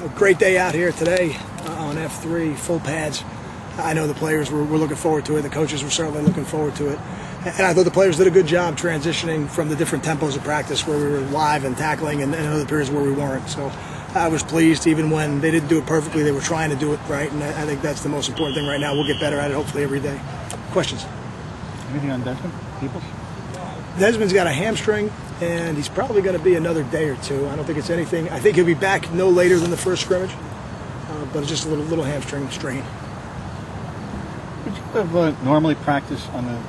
A great day out here today on F3, full pads. I know the players were looking forward to it. The coaches were certainly looking forward to it. And I thought the players did a good job transitioning from the different tempos of practice where we were live and tackling and other periods where we weren't. So I was pleased. Even when they didn't do it perfectly, they were trying to do it right. And I think that's the most important thing right now. We'll get better at it hopefully every day. Questions? Anything on Desmond Peoples? Desmond's got a hamstring, and he's probably going to be another day or two. I don't think it's anything. I think he'll be back no later than the first scrimmage, but it's just a little hamstring strain. Would you have normally practice on the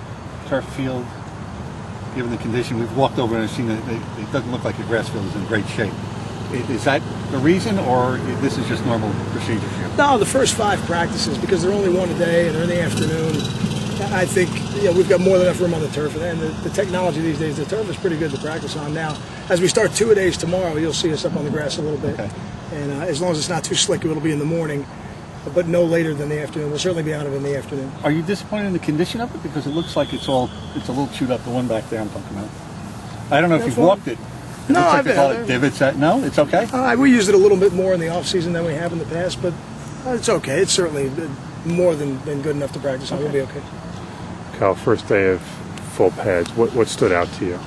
turf field, given the condition? We've walked over and seen that it doesn't look like the grass field is in great shape. Is that the reason, or this is just normal procedure for you? No, the first 5 practices, because they're only one a day and they're in the afternoon. I think we've got more than enough room on the turf, and the technology these days, the turf is pretty good to practice on now. As we start 2-a-days tomorrow, you'll see us up on the grass a little bit. Okay. And as long as it's not too slick, it'll be in the morning, but no later than the afternoon. We'll certainly be out of it in the afternoon. Are you disappointed in the condition of it? Because it looks like it's a little chewed up, the one back there I'm talking about. I don't know if you've walked it. It No, looks like I've there's a lot of divots. No, it's okay? We used it a little bit more in the off-season than we have in the past, but it's okay. It's certainly more than good enough to practice on. We'll be okay. Kyle, first day of full pads, what stood out to you?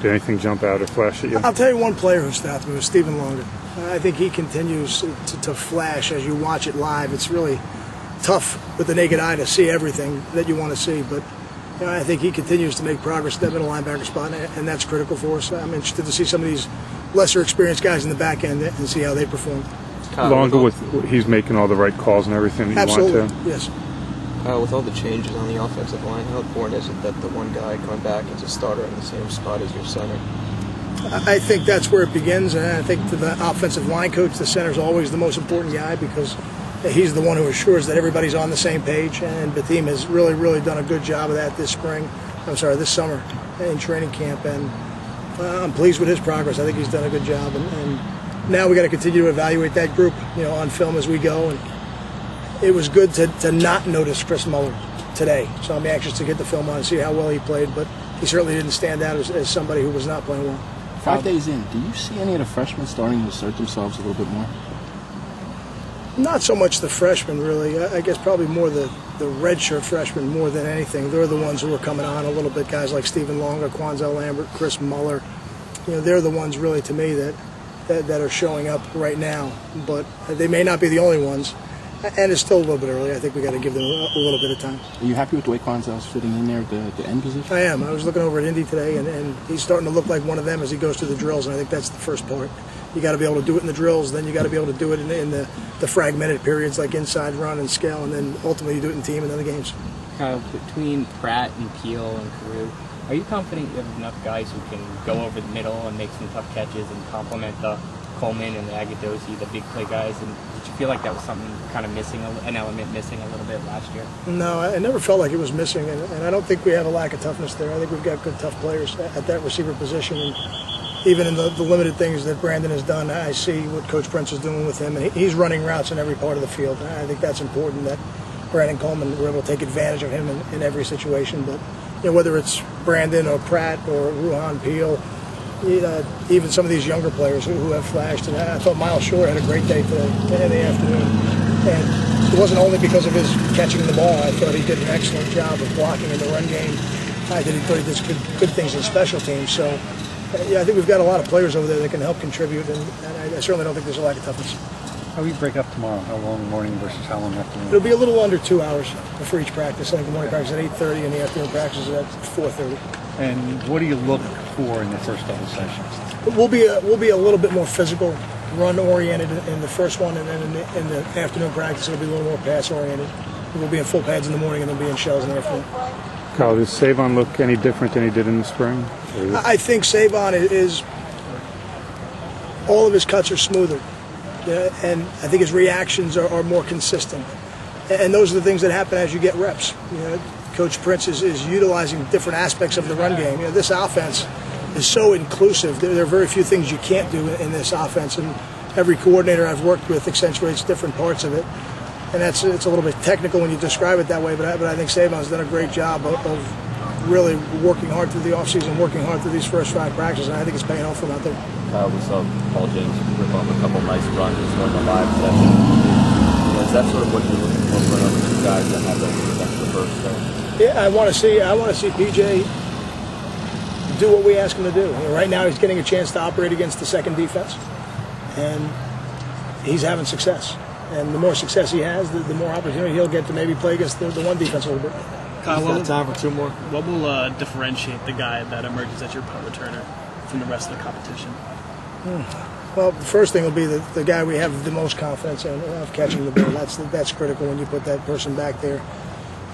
Did anything jump out or flash at you? I'll tell you one player who stood out to me was Stephen Longer. I think he continues to flash as you watch it live. It's really tough with the naked eye to see everything that you want to see, but I think he continues to make progress at that middle linebacker spot, and that's critical for us. I'm interested to see some of these lesser experienced guys in the back end and see how they perform. Longer, he's making all the right calls and everything that you want to? Yes. With all the changes on the offensive line, how important is it that the one guy coming back as a starter in the same spot as your center? I think that's where it begins, and I think to the offensive line coach, the center is always the most important guy because he's the one who assures that everybody's on the same page, and the team has really done a good job of that this summer in training camp, and I'm pleased with his progress. I think he's done a good job, and now we got to continue to evaluate that group, on film as we go. And it was good to not notice Chris Muller today, so I'm anxious to get the film on and see how well he played, but he certainly didn't stand out as somebody who was not playing well. 5 days in, do you see any of the freshmen starting to assert themselves a little bit more? Not so much the freshmen, really. I guess probably more the redshirt freshmen more than anything. They're the ones who are coming on a little bit, guys like Stephen Longer, Quanzel Lambert, Chris Muller. They're the ones really to me that are showing up right now, but they may not be the only ones. And it's still a little bit early. I think we got to give them a little bit of time. Are you happy with the way Quanzell's fitting in there at the end position? I am. I was looking over at Indy today, and he's starting to look like one of them as he goes through the drills, and I think that's the first part. You got to be able to do it in the drills, then you got to be able to do it in the fragmented periods like inside run and scale, and then ultimately you do it in team and other games. Between Pratt and Peel and Carew, are you confident you have enough guys who can go over the middle and make some tough catches and complement the Coleman and the Agadosi, the big play guys? And did you feel like that was something kind of missing, an element missing a little bit last year? No, I never felt like it was missing, and I don't think we have a lack of toughness there. I think we've got good, tough players at that receiver position. And even in the limited things that Brandon has done, I see what Coach Prince is doing with him, and he's running routes in every part of the field. I think that's important that Brandon Coleman, we're able to take advantage of him in every situation. But whether it's Brandon or Pratt or Ruhan Peel, even some of these younger players who have flashed. And I thought Miles Shore had a great day today in the afternoon. And it wasn't only because of his catching the ball. I thought he did an excellent job of blocking in the run game. I thought he did good things in special teams. So, I think we've got a lot of players over there that can help contribute, and I certainly don't think there's a lack of toughness. How will you break up tomorrow? How long morning versus how long afternoon? It'll be a little under 2 hours for each practice. I think the morning practice is at 8:30 and the afternoon practice is at 4:30. And what do you look for in the first couple sessions? We'll be a little bit more physical, run-oriented in the first one, and then in the afternoon practice it'll be a little more pass-oriented. We'll be in full pads in the morning and then be in shells in the afternoon. Kyle, does Savon look any different than he did in the spring? I think Savon is all of his cuts are smoother, and I think his reactions are more consistent. And those are the things that happen as you get reps. Coach Prince is utilizing different aspects of the run game. This offense is so inclusive. There are very few things you can't do in this offense, and every coordinator I've worked with accentuates different parts of it. And it's a little bit technical when you describe it that way, but I think Savon's done a great job of really working hard through the offseason, working hard through these first 5 practices, and I think it's paying off for him out there. Kyle, we saw Paul James rip off a couple nice runs during the live session. Is that sort of what you're looking for another 2 guys that have that extra burst there? Yeah, I want to see PJ do what we ask him to do. Right now, he's getting a chance to operate against the second defense, and he's having success. And the more success he has, the more opportunity he'll get to maybe play against the one defense a little bit. Kyle, Time for 2 more. what will differentiate the guy that emerges as your punt returner from the rest of the competition? Well, the first thing will be the guy we have the most confidence in of catching the ball. That's critical when you put that person back there.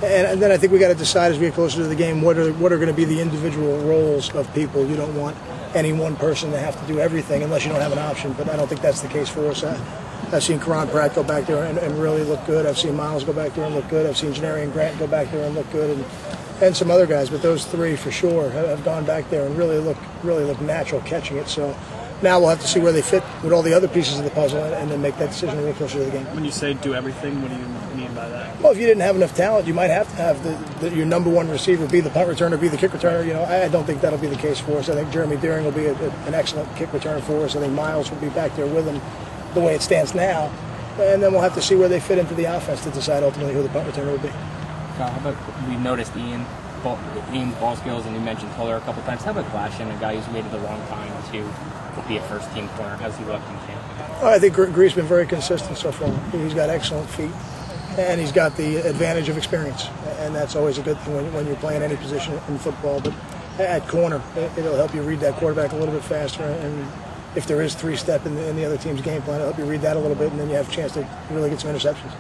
And then I think we got to decide as we get closer to the game what are going to be the individual roles of people. You don't want any one person to have to do everything unless you don't have an option. But I don't think that's the case for us. I've seen Karan Pratt go back there and really look good. I've seen Miles go back there and look good. I've seen Janarian Grant go back there and look good, and some other guys. But those 3 for sure have gone back there and really look natural catching it. So now we'll have to see where they fit with all the other pieces of the puzzle and then make that decision when we get closer to the game. When you say do everything, what do you mean by that? Well, if you didn't have enough talent, you might have to have your number 1 receiver be the punt returner, be the kick returner. You know, I don't think that'll be the case for us. I think Jeremy Deering will be an excellent kick returner for us. I think Miles will be back there with him the way it stands now. And then we'll have to see where they fit into the offense to decide ultimately who the punt returner will be. How about we noticed Ian's ball skills, and you mentioned Fuller a couple times. How about Glashan, a guy who's waited a long time to be a first-team corner? How's he looked in camp? I think Greer's been very consistent so far. He's got excellent feet, and he's got the advantage of experience, and that's always a good thing when you're playing any position in football. But at corner, it'll help you read that quarterback a little bit faster, and if there is 3-step in the other team's game plan, it'll help you read that a little bit, and then you have a chance to really get some interceptions.